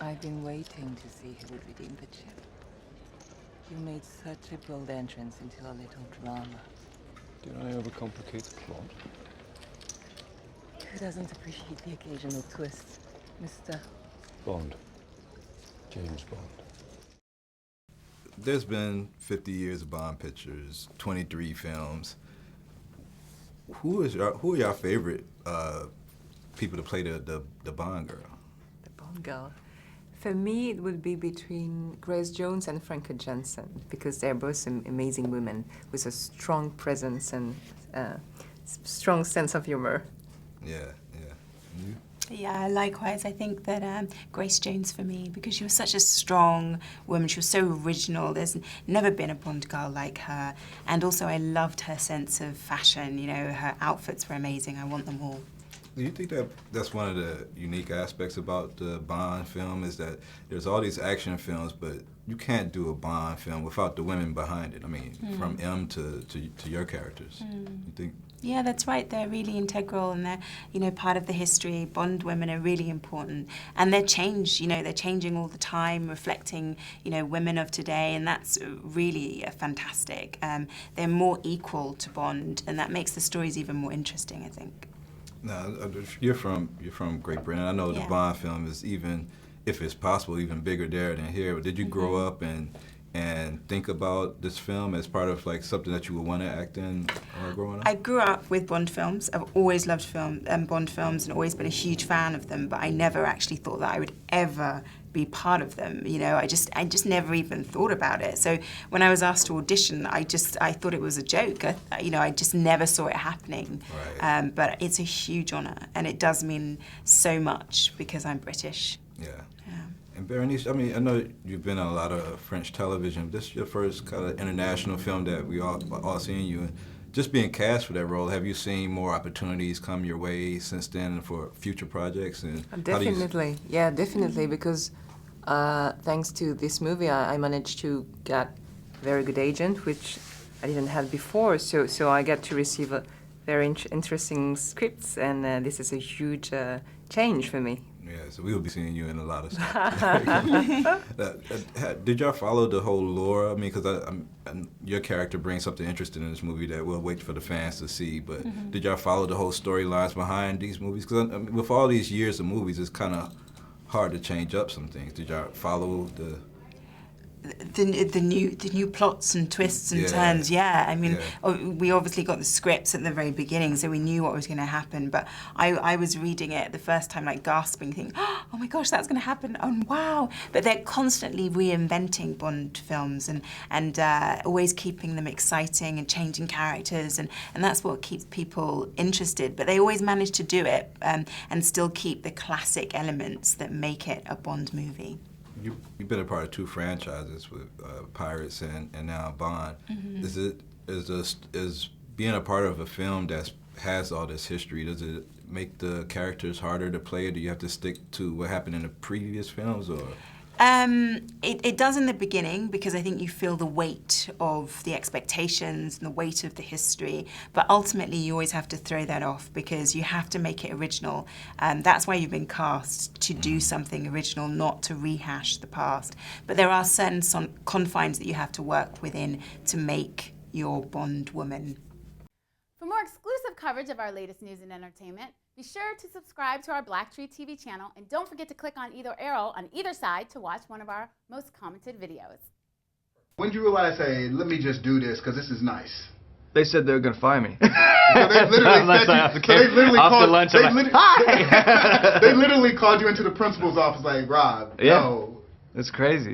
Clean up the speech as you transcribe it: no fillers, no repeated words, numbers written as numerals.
I've been waiting to see who would redeem the chip. You made such a bold entrance into a little drama. Did I overcomplicate the plot? Who doesn't appreciate the occasional twist, Mr. Bond. James Bond. There's been 50 years of Bond pictures, 23 films. Who are your favorite people to play the Bond girl? The Bond girl. For me, it would be between Grace Jones and Franca Jensen, because they're both amazing women with a strong presence and strong sense of humor. Yeah, yeah. And you? Yeah, likewise. I think that Grace Jones for me, because she was such a strong woman. She was so original. There's never been a Bond girl like her. And also I loved her sense of fashion. You know, her outfits were amazing. I want them all. Do you think that that's one of the unique aspects about the Bond film is that there's all these action films, but you can't do a Bond film without the women behind it? I mean, from M to your characters. You think? Yeah, that's right. They're really integral and they're, you know, part of the history. Bond women are really important. And they're changed, you know, they're changing all the time, reflecting, you know, women of today, and that's really fantastic. They're more equal to Bond, and that makes the stories even more interesting, I think. Now, you're from Great Britain. I know the Bond film is, even if it's possible, even bigger there than here. But did you grow up and think about this film as part of like something that you would want to act in growing up? I grew up with Bond films. I've always loved Bond films and always been a huge fan of them, but I never actually thought that I would ever be part of them. You know, I just never even thought about it. So when I was asked to audition, I thought it was a joke. I just never saw it happening. Right. But it's a huge honor, and it does mean so much because I'm British. Yeah. And Berenice, I mean, I know you've been on a lot of French television. This is your first kind of international film that we all seen you in. Just being cast for that role, have you seen more opportunities come your way since then for future projects? And Definitely, yeah, definitely, because thanks to this movie, I managed to get a very good agent, which I didn't have before. So I got to receive a very interesting scripts, and this is a huge change for me. Yeah, so we will be seeing you in a lot of stuff. Did y'all follow the whole lore? I mean, because your character brings something interesting in this movie that we'll wait for the fans to see, but did y'all follow the whole storylines behind these movies? Because I mean, with all these years of movies, it's kind of hard to change up some things. Did y'all follow the new plots and twists and turns? Yeah, I mean, we obviously got the scripts at the very beginning, so we knew what was going to happen. But I was reading it the first time, like gasping, thinking, "Oh my gosh, that's going to happen! Oh wow!" But they're constantly reinventing Bond films and always keeping them exciting and changing characters, and that's what keeps people interested. But they always manage to do it and still keep the classic elements that make it a Bond movie. You've been a part of two franchises with Pirates and now Bond. Is being a part of a film that has all this history, does it make the characters harder to play, or do you have to stick to what happened in the previous films? Or it does in the beginning, because I think you feel the weight of the expectations and the weight of the history, but ultimately you always have to throw that off because you have to make it original. That's why you've been cast, to do something original, not to rehash the past. But there are certain confines that you have to work within to make your Bond woman. For more exclusive coverage of our latest news and entertainment, be sure to subscribe to our BLACKTREE TV channel, and don't forget to click on either arrow on either side to watch one of our most commented videos. When did you realize, hey, let me just do this because this is nice? They said they were going to fire me. So they literally called you into the principal's office like, Rob, yeah, it's crazy.